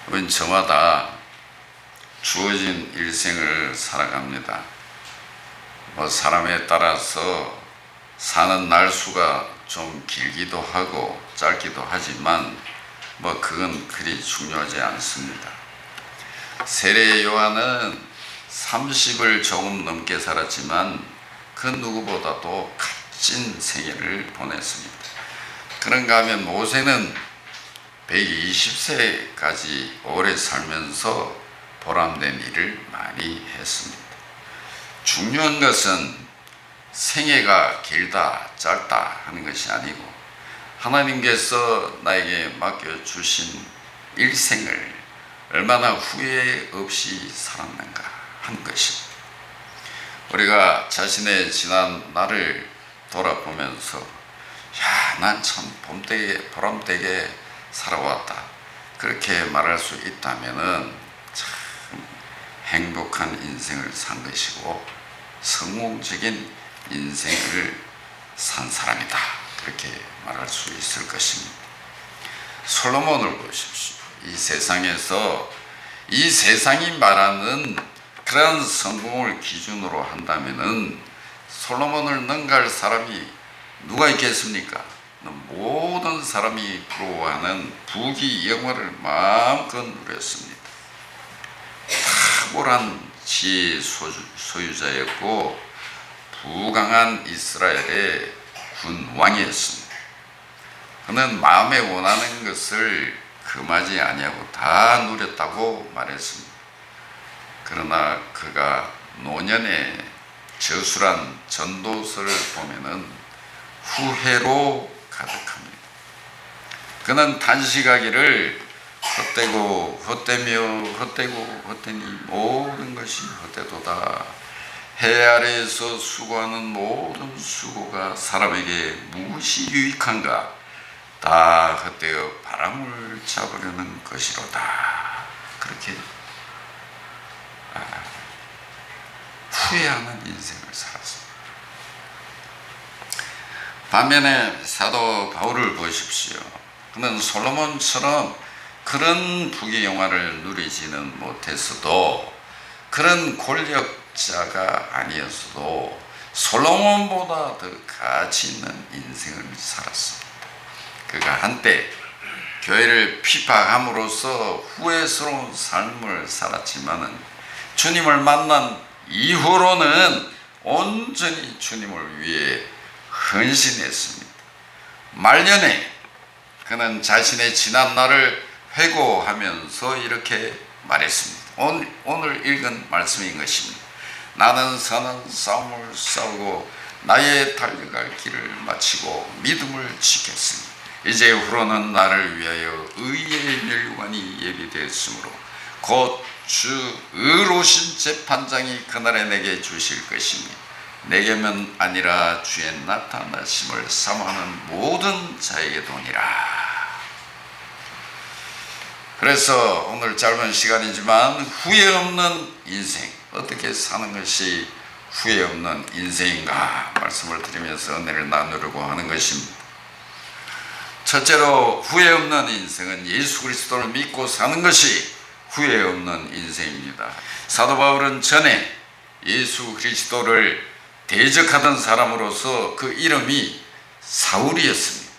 우린 저마다 주어진 일생을 살아갑니다. 사람에 따라서 사는 날수가 좀 길기도 하고 짧기도 하지만 그건 그리 중요하지 않습니다. 세례 요한은 30을 조금 넘게 살았지만 그 누구보다도 값진 생애를 보냈습니다. 그런가 하면 모세는 120세까지 오래 살면서 보람된 일을 많이 했습니다. 중요한 것은 생애가 길다 짧다 하는 것이 아니고 하나님께서 나에게 맡겨주신 일생을 얼마나 후회 없이 살았는가 하는 것입니다. 우리가 자신의 지난 날을 돌아보면서 난 참 보람되게 살아왔다 그렇게 말할 수 있다면은 참 행복한 인생을 산 것이고 성공적인 인생을 산 사람이다 그렇게 말할 수 있을 것입니다. 솔로몬을 보십시오. 이 세상에서 이 세상이 말하는 그런 성공을 기준으로 한다면은 솔로몬을 능가할 사람이 누가 있겠습니까? 모든 사람이 부러워하는 부귀 영화를 마음껏 누렸습니다. 탁월한 지혜 소유자였고 부강한 이스라엘의 군 왕이었습니다. 그는 마음에 원하는 것을 금하지 아니하고 다 누렸다고 말했습니다. 그러나 그가 노년에 저술한 전도서를 보면은 후회로 가득합니다. 그는 단식하기를 헛되니 모든 것이 헛되도다. 해 아래에서 수고하는 모든 수고가 사람에게 무엇이 유익한가? 다 헛되어 바람을 잡으려는 것이로다. 그렇게 후회하는 인생을 살았습니다. 반면에 사도 바울을 보십시오. 그는 솔로몬처럼 그런 부귀영화를 누리지는 못했어도 그런 권력자가 아니었어도 솔로몬보다 더 가치 있는 인생을 살았습니다. 그가 한때 교회를 피박함으로써 후회스러운 삶을 살았지만은 주님을 만난 이후로는 온전히 주님을 위해 헌신했습니다. 말년에 그는 자신의 지난 날을 회고하면서 이렇게 말했습니다. 오늘 읽은 말씀인 것입니다. 나는 선한 싸움을 싸우고 나의 달려갈 길을 마치고 믿음을 지켰습니다. 이제 후로는 나를 위하여 의의 멸관이 예비되었으므로 곧 주 의로우신 재판장이 그날에 내게 주실 것이니 내게만 아니라 주의 나타나심을 사모하는 모든 자에게 도니라. 그래서 오늘 짧은 시간이지만 후회 없는 인생, 어떻게 사는 것이 후회 없는 인생인가 말씀을 드리면서 은혜를 나누려고 하는 것입니다. 첫째로 후회 없는 인생은 예수 그리스도를 믿고 사는 것이 후회 없는 인생입니다. 사도 바울은 전에 예수 그리스도를 대적하던 사람으로서 그 이름이 사울이었습니다.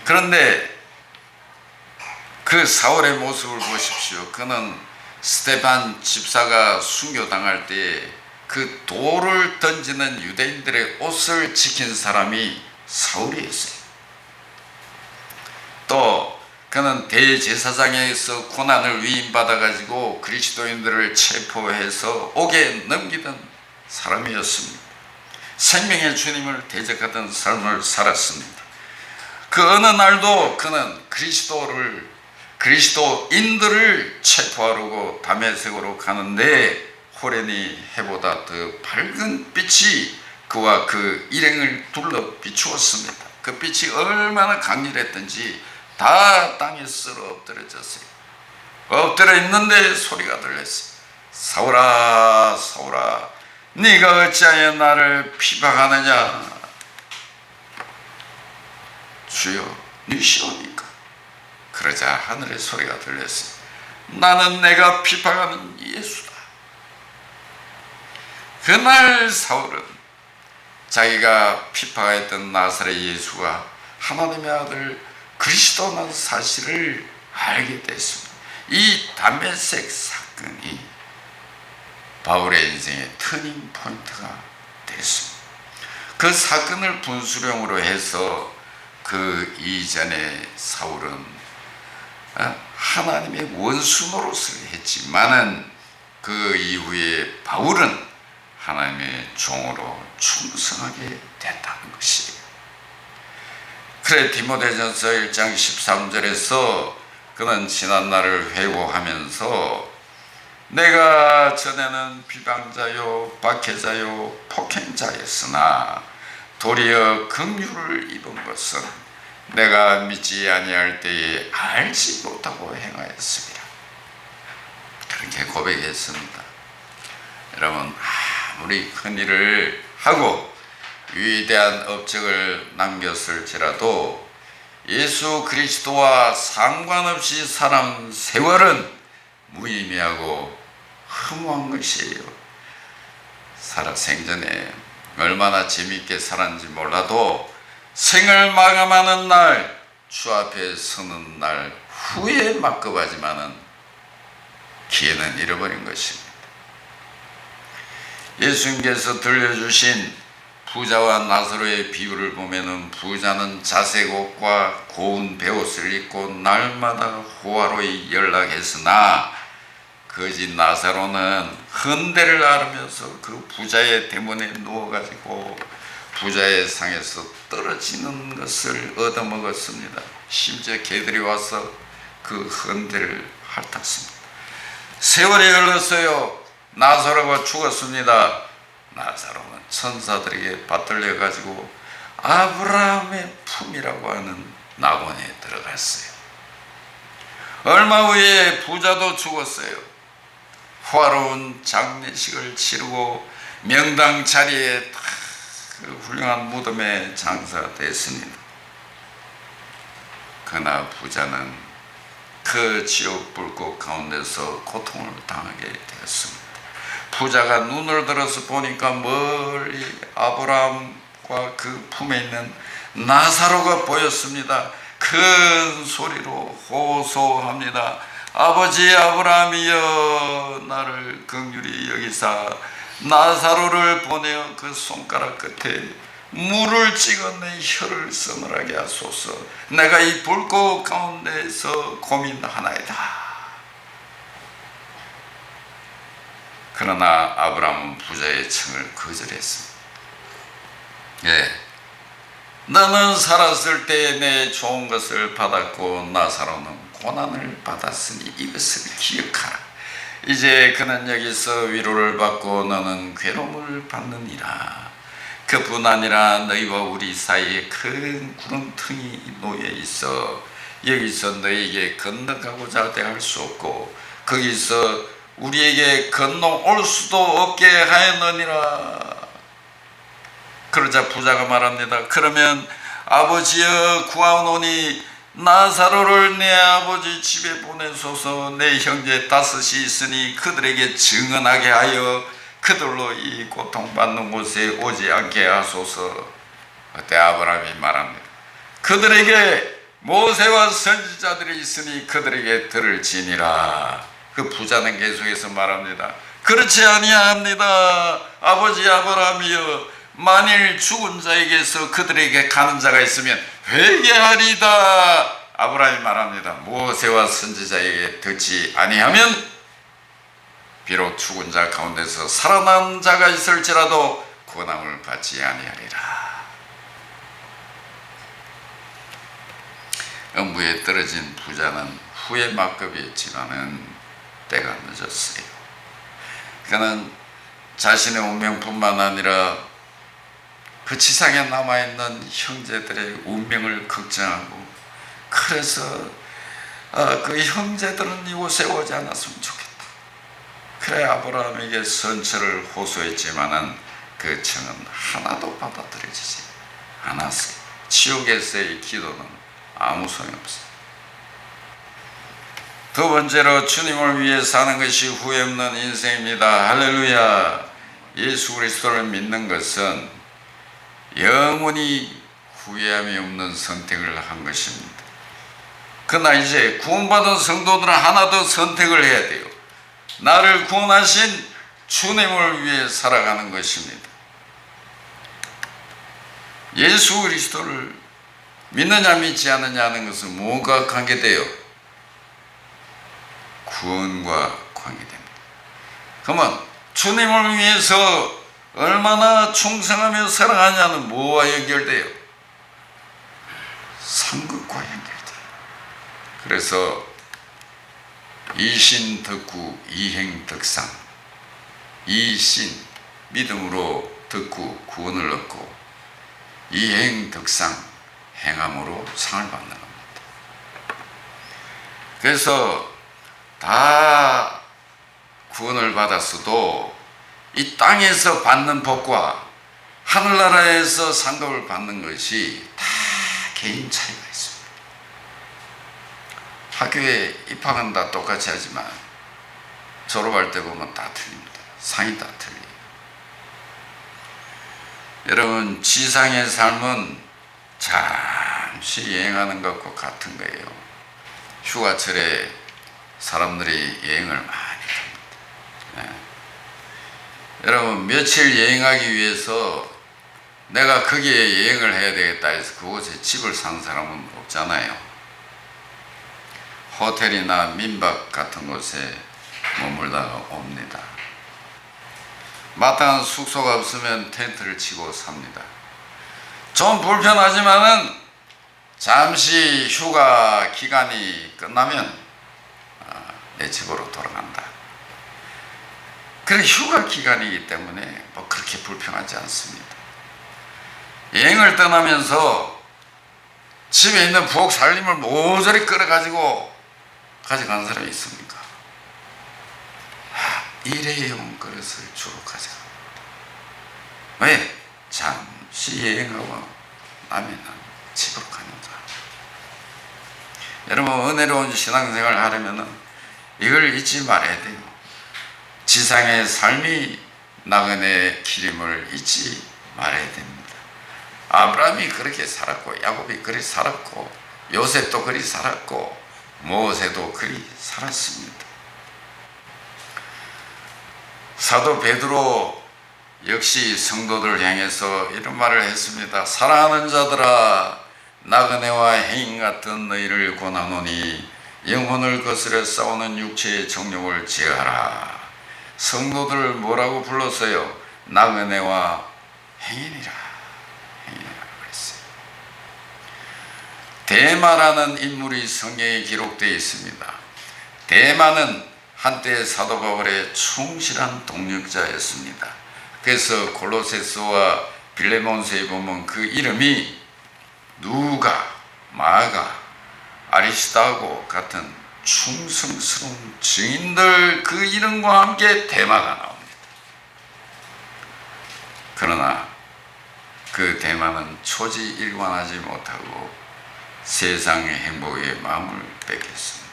그런데 그 사울의 모습을 보십시오. 그는 스데반 집사가 순교당할 때 그 돌을 던지는 유대인들의 옷을 지킨 사람이 사울이었어요. 또 그는 대제사장에서 고난을 위임받아 가지고 그리스도인들을 체포해서 옥에 넘기던 사람이었습니다. 생명의 주님을 대적하던 삶을 살았습니다. 그 어느 날도 그는 그리스도인들을 체포하려고 다메섹으로 가는데 호련히 해보다 더 밝은 빛이 그와 그 일행을 둘러 비추었습니다. 그 빛이 얼마나 강렬했던지 다 땅에 쓸어 엎드려졌어요. 엎드려 있는데 소리가 들렸어요. 사울아 사울아 네가 어찌하여 나를 피박하느냐. 주여, 네 시옵니까? 그러자 하늘의 소리가 들렸어요. 나는 내가 비방하는 예수다. 그날 사울은 자기가 비방했던 나사렛 예수가 하나님의 아들 그리스도라는 사실을 알게 됐습니다. 이 다메섹 사건이 바울의 인생의 터닝 포인트가 됐습니다. 그 사건을 분수령으로 해서 그 이전에 사울은 하나님의 원수 노릇을 했지만은 그 이후에 바울은 하나님의 종으로 충성하게 됐다는 것이에요. 그래 디모데전서 1장 13절에서 그는 지난날을 회고하면서 내가 전에는 비방자요 박해자요 폭행자였으나 도리어 긍휼을 입은 것은 내가 믿지 아니할 때에 알지 못하고 행하였습니다. 그렇게 고백했습니다. 여러분, 아무리 큰 일을 하고 위대한 업적을 남겼을지라도 예수 그리스도와 상관없이 살아온 세월은 무의미하고 허무한 것이에요. 생전에 얼마나 재미있게 살았는지 몰라도 생을 마감하는 날, 주 앞에 서는 날 후에 막급하지만은 기회는 잃어버린 것입니다. 예수님께서 들려주신 부자와 나사로의 비유를 보면은 부자는 자색 옷과 고운 베옷을 입고 날마다 호화로이 연락했으나 거지 나사로는 헌대를 앓으면서 그 부자의 대문에 누워가지고 부자의 상에서 떨어지는 것을 얻어먹었습니다. 심지어 개들이 와서 그 헌대를 핥았습니다. 세월이 흘렀어요. 나사로가 죽었습니다. 나사로는 천사들에게 받들려 가지고 아브라함의 품이라고 하는 낙원에 들어갔어요. 얼마 후에 부자도 죽었어요. 화로운 장례식을 치르고 명당 자리에 그 훌륭한 무덤에 장사됐습니다. 그러나 부자는 그 지옥 불꽃 가운데서 고통을 당하게 되었습니다. 부자가 눈을 들어서 보니까 멀리 아브라함과 그 품에 있는 나사로가 보였습니다. 큰 소리로 호소합니다. 아버지 아브라함이여, 나를 긍휼히 여기사 나사로를 보내어 그 손가락 끝에 물을 찍어 내 혀를 서늘하게 하소서. 내가 이 불꽃 가운데서 고민하나이다. 그러나 아브라함은 부자의 청을 거절했습니다. 너는 살았을 때 내 좋은 것을 받았고 나사로는 고난을 받았으니 이것을 기억하라. 이제 그는 여기서 위로를 받고 너는 괴로움을 받느니라. 그뿐 아니라 너희와 우리 사이에 큰 구렁텅이 놓여 있어 여기서 너희에게 건너가고자 할 수 없고 거기서 우리에게 건너올 수도 없게 하였느니라. 그러자 부자가 말합니다. 그러면 아버지여 구하오노니 나사로를 내 아버지 집에 보내소서. 내 형제 5이 있으니 그들에게 증언하게 하여 그들로 이 고통받는 곳에 오지 않게 하소서. 그때 아브라함이 말합니다. 그들에게 모세와 선지자들이 있으니 그들에게 들을지니라. 그 부자는 계속해서 말합니다. 그렇지 아니합니다. 아버지 아브라함이여, 만일 죽은 자에게서 그들에게 가는 자가 있으면 회개하리다. 아브라함이 말합니다. 모세와 선지자에게 듣지 아니하면 비록 죽은 자 가운데서 살아난 자가 있을지라도 고난을 받지 아니하리라. 음부에 떨어진 부자는 후에 막급이었지만은 때가 늦었어요. 그는 자신의 운명뿐만 아니라 그 지상에 남아있는 형제들의 운명을 걱정하고, 그래서 그 형제들은 이곳에 오지 않았으면 좋겠다. 그래 아브라함에게 선처를 호소했지만은 그 청은 하나도 받아들여지지 않았어요. 지옥에서의 기도는 아무 소용이 없어요. 두 번째로 주님을 위해 사는 것이 후회 없는 인생입니다. 할렐루야. 예수 그리스도를 믿는 것은 영원히 후회함이 없는 선택을 한 것입니다. 그러나 이제 구원받은 성도들은 하나 더 선택을 해야 돼요. 나를 구원하신 주님을 위해 살아가는 것입니다. 예수 그리스도를 믿느냐 믿지 않느냐 하는 것은 무엇과 관계돼요? 구원과 관계됩니다. 그러면 주님을 위해서 얼마나 충성하며 사랑하냐는 뭐와 연결돼요? 상급과 연결돼요. 그래서 이신 덕구 이행 덕상, 이신 믿음으로 듣고 구원을 얻고 이행 덕상 행함으로 상을 받는 겁니다. 그래서 다 구원을 받았어도 이 땅에서 받는 복과 하늘나라에서 상급을 받는 것이 다 개인 차이가 있습니다. 학교에 입학은 다 똑같이 하지만 졸업할 때 보면 다 틀립니다. 상이 다 틀려요. 여러분, 지상의 삶은 잠시 여행하는 것과 같은 거예요. 휴가철에 사람들이 여행을 많이 합니다. 네. 여러분, 며칠 여행하기 위해서 내가 거기에 여행을 해야 되겠다 해서 그곳에 집을 산 사람은 없잖아요. 호텔이나 민박 같은 곳에 머물다가 옵니다. 마땅한 숙소가 없으면 텐트를 치고 삽니다. 좀 불편하지만은 잠시 휴가 기간이 끝나면 내 집으로 돌아간다. 그래, 휴가 기간이기 때문에 뭐 그렇게 불편하지 않습니다. 여행을 떠나면서 집에 있는 부엌 살림을 모조리 끌어가지고 가져간 사람이 있습니까? 일회용 그릇을 주로 가져갑니다. 왜? 잠시 여행하고 나면 집으로 가니까. 여러분, 은혜로운 신앙생활을 하려면 이걸 잊지 말아야 돼요. 지상의 삶이 나그네 기림을 잊지 말아야 됩니다. 아브라함이 그렇게 살았고, 야곱이 그리 살았고, 요셉도 그리 살았고, 모세도 그리 살았습니다. 사도 베드로 역시 성도들을 향해서 이런 말을 했습니다. 사랑하는 자들아, 나그네와 행인 같은 너희를 권하노니 영혼을 거스려 싸우는 육체의 정욕을 제하라. 성도들을 뭐라고 불렀어요? 나그네와 행인이라. 행인이라고 그랬어요. 데마라는 인물이 성경에 기록되어 있습니다. 데마는 한때 사도 바울의 충실한 동역자였습니다. 그래서 골로새서와 빌레몬서에 보면 그 이름이 누가, 마가, 아리스타고 같은 충성스러운 증인들 그 이름과 함께 데마가 나옵니다. 그러나 그 데마는 초지일관하지 못하고 세상의 행복에 마음을 뺏겼습니다.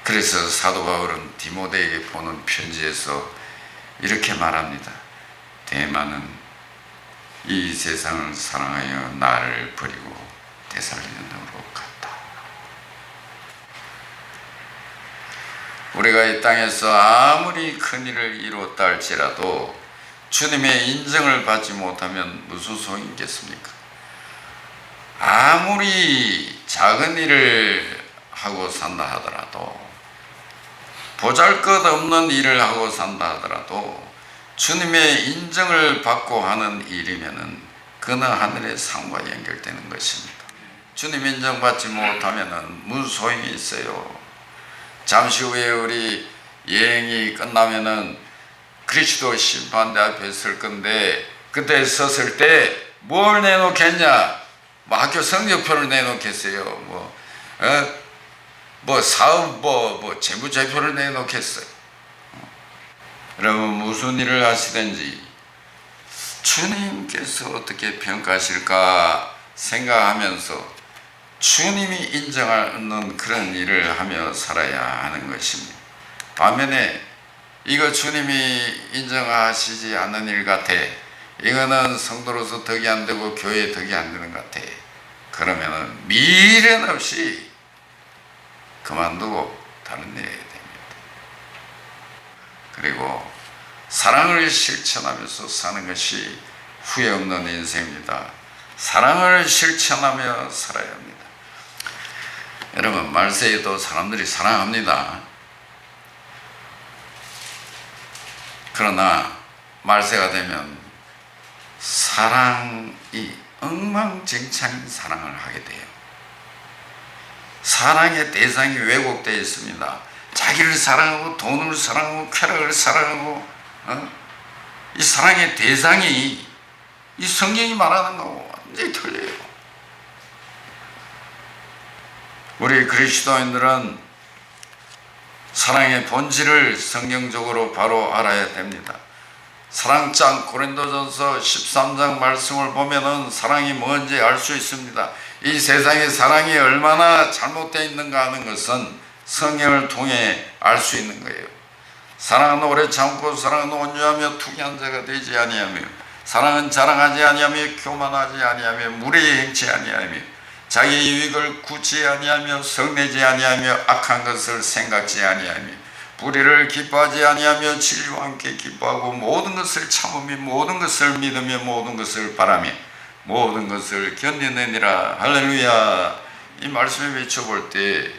그래서 사도 바울은 디모데에게 보는 편지에서 이렇게 말합니다. 데마는 이 세상을 사랑하여 나를 버리고 데살로니가로 갔다. 우리가 이 땅에서 아무리 큰 일을 이루었다 할지라도 주님의 인정을 받지 못하면 무슨 소용이 있겠습니까? 아무리 작은 일을 하고 산다 하더라도, 보잘것없는 일을 하고 산다 하더라도 주님의 인정을 받고 하는 일이면은 그는 하늘의 상과 연결되는 것입니다. 주님 인정받지 못하면은 무슨 소용이 있어요? 잠시 후에 우리 여행이 끝나면은 그리스도 심판대 앞에 설 건데, 그때 섰을 때 뭘 내놓겠냐? 뭐 학교 성적표를 내놓겠어요? 뭐 사업 재무제표를 내놓겠어요? 여러분, 무슨 일을 하시든지 주님께서 어떻게 평가하실까 생각하면서 주님이 인정하는 그런 일을 하며 살아야 하는 것입니다. 반면에 이거 주님이 인정하시지 않는 일 같아, 이거는 성도로서 덕이 안 되고 교회에 덕이 안 되는 것 같아, 그러면은 미련 없이 그만두고 다른 일 해야 됩니다. 그리고 사랑을 실천하면서 사는 것이 후회 없는 인생입니다. 사랑을 실천하며 살아야 합니다. 여러분, 말세에도 사람들이 사랑합니다. 그러나 말세가 되면 사랑이 엉망진창인 사랑을 하게 돼요. 사랑의 대상이 왜곡되어 있습니다. 자기를 사랑하고 돈을 사랑하고 쾌락을 사랑하고 이 사랑의 대상이 이 성경이 말하는 거하고 완전히 틀려요. 우리 그리스도인들은 사랑의 본질을 성경적으로 바로 알아야 됩니다. 사랑장 고린도전서 13장 말씀을 보면은 사랑이 뭔지 알 수 있습니다. 이 세상에 사랑이 얼마나 잘못되어 있는가 하는 것은 성경을 통해 알 수 있는 거예요. 사랑은 오래 참고 사랑은 온유하며 투기한 자가 되지 아니하며 사랑은 자랑하지 아니하며 교만하지 아니하며 무례히 행치 아니하며 자기 유익을 구치 아니하며 성내지 아니하며 악한 것을 생각지 아니하며 불의를 기뻐하지 아니하며 진리와 함께 기뻐하고 모든 것을 참으며 모든 것을 믿으며 모든 것을 바라며 모든 것을 견디느니라. 할렐루야. 이 말씀을 외쳐볼 때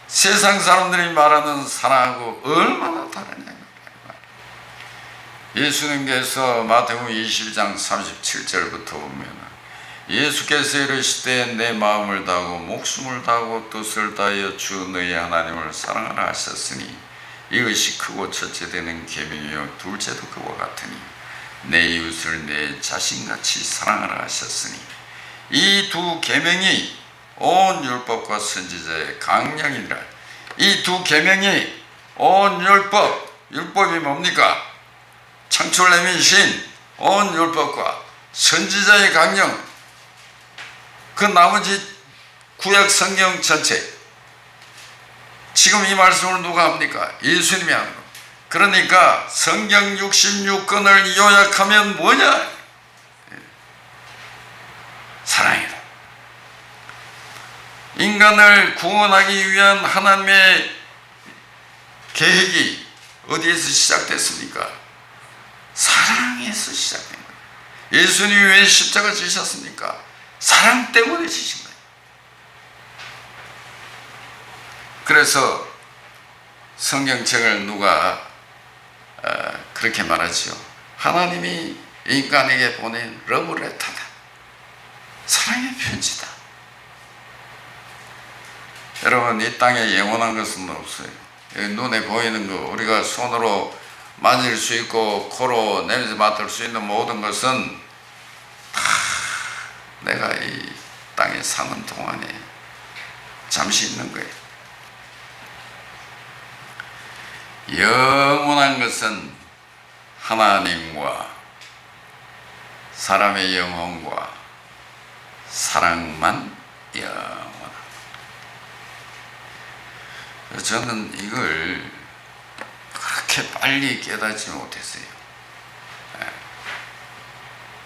세상 사람들이 말하는 사랑하고 얼마나 다르냐. 예수님께서 마태복음 22장 37절부터 보면 예수께서 이르시되 내 마음을 다하고 목숨을 다하고 뜻을 다하여 주 너희 하나님을 사랑하라 하셨으니 이것이 크고 첫째 되는 계명이요 둘째도 그와 같으니 내 이웃을 내 자신같이 사랑하라 하셨으니 이 두 계명이 온 율법과 선지자의 강령이니라. 이 두 계명이 온 율법이 뭡니까? 창출내미신 온 율법과 선지자의 강령, 그 나머지 구약 성경 전체, 지금 이 말씀을 누가 합니까? 예수님이 하는 겁니다. 그러니까 성경 66권을 요약하면 뭐냐? 사랑이다. 인간을 구원하기 위한 하나님의 계획이 어디에서 시작됐습니까? 사랑에서 시작된 거예요. 예수님이 왜 십자가 지셨습니까? 사랑 때문에 지신 거예요. 그래서 성경책을 누가 그렇게 말하죠. 하나님이 인간에게 보낸 러브레터다. 사랑의 편지다. 여러분, 이 땅에 영원한 것은 없어요. 눈에 보이는 거, 우리가 손으로 만질 수 있고 코로 냄새 맡을 수 있는 모든 것은 다 내가 이 땅에 사는 동안에 잠시 있는 거예요. 영원한 것은 하나님과 사람의 영혼과 사랑만 영원합니다. 저는 이걸 그렇게 빨리 깨닫지 못했어요.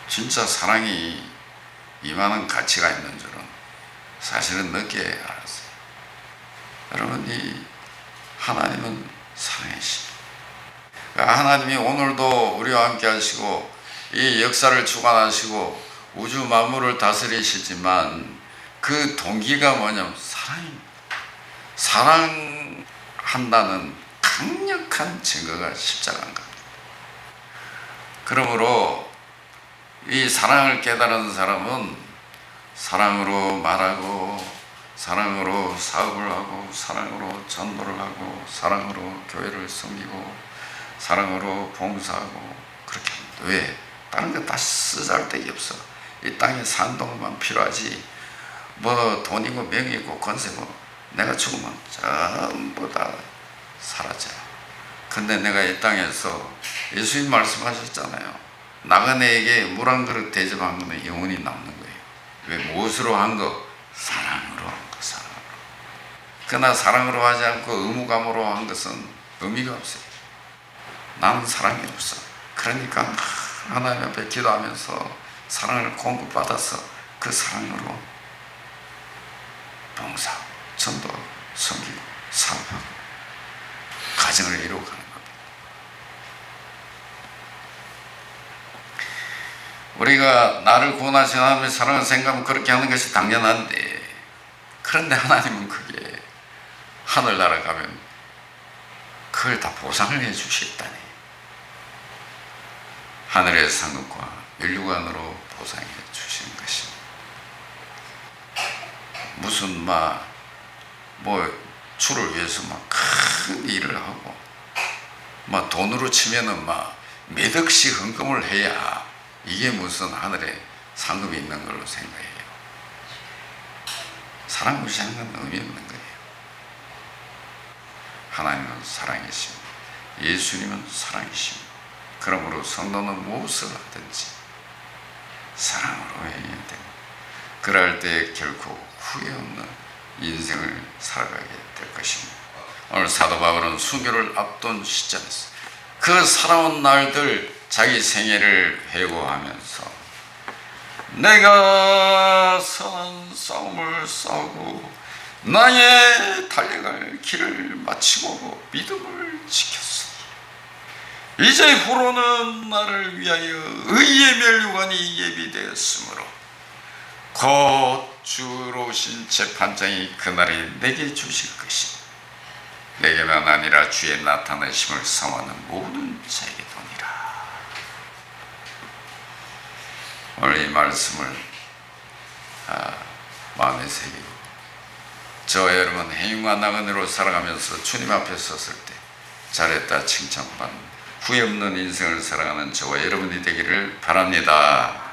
진짜 사랑이 이만한 가치가 있는 줄은 사실은 늦게 알았어요. 여러분, 이 하나님은 사랑이십니다. 하나님이 오늘도 우리와 함께 하시고 이 역사를 주관하시고 우주 만물을 다스리시지만 그 동기가 뭐냐면 사랑입니다. 사랑한다는 강력한 증거가 십자가인 겁니다. 그러므로 이 사랑을 깨달은 사람은 사랑으로 말하고 사랑으로 사업을 하고 사랑으로 전도를 하고 사랑으로 교회를 섬기고 사랑으로 봉사하고 그렇게 합니다. 왜? 다른 거 다 쓰잘데기 없어. 이 땅에 산 동안만 필요하지 뭐 돈이고 명예고 권세고 내가 죽으면 전부 다 사라져요. 근데 내가 이 땅에서 예수님 말씀하셨잖아요. 나그네에게 물 한 그릇 대접한 거는 영원히 남는 거예요. 왜? 무엇으로 한 거? 사랑. 그러나 사랑으로 하지 않고 의무감으로 한 것은 의미가 없어요. 나는 사랑이 없어. 그러니까 하나님 앞에 기도하면서 사랑을 공급받아서 그 사랑으로 봉사, 전도하고 섬기고 사업하고 가정을 이루어가는 겁니다. 우리가 나를 구원하신 하나님의 사랑을 생각하면 그렇게 하는 것이 당연한데, 그런데 하나님은 그게 하늘나라 가면 그걸 다 보상을 해 주시겠다니. 하늘의 상급과 면류관으로 보상해 주시는 것입니다. 무슨 주를 위해서 큰 일을 하고 돈으로 치면은 몇 억씩 헌금을 해야 이게 무슨 하늘에 상급이 있는 걸로 생각해요. 사랑 무시하는 건 의미 없는 거예요. 하나님은 사랑이십니다. 예수님은 사랑이십니다. 그러므로 성도는 무엇을 하든지 사랑으로 해야 됩니다. 그럴 때 결코 후회 없는 인생을 살아가게 될 것입니다. 오늘 사도 바울은 순교를 앞둔 시점에서 그 살아온 날들 자기 생애를 회고하면서 내가 선한 싸움을 싸우고 나의 달려갈 길을 마치고 믿음을 지켰으니 이제 후로는 나를 위하여 의의 면류관이 예비되었으므로 곧 주로 오신 재판장이 그날에 내게 주실 것이다. 내게만 아니라 주의 나타나심을 사모하는 모든 자에게 도니라. 오늘 이 말씀을 마음에 새기고 저와 여러분 행위와 나그네로 살아가면서 주님 앞에 섰을 때 잘했다 칭찬받는 후회 없는 인생을 살아가는 저와 여러분이 되기를 바랍니다.